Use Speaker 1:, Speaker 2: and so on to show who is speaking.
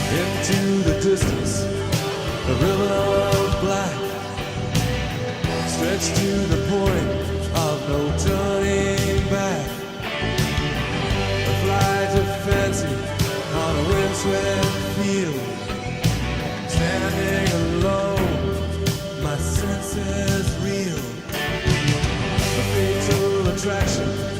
Speaker 1: Into the distance, the ribbon of black stretched to the point of no turning back. A flight of fancy on a windswept field, standing alone, my senses reel. A fatal attraction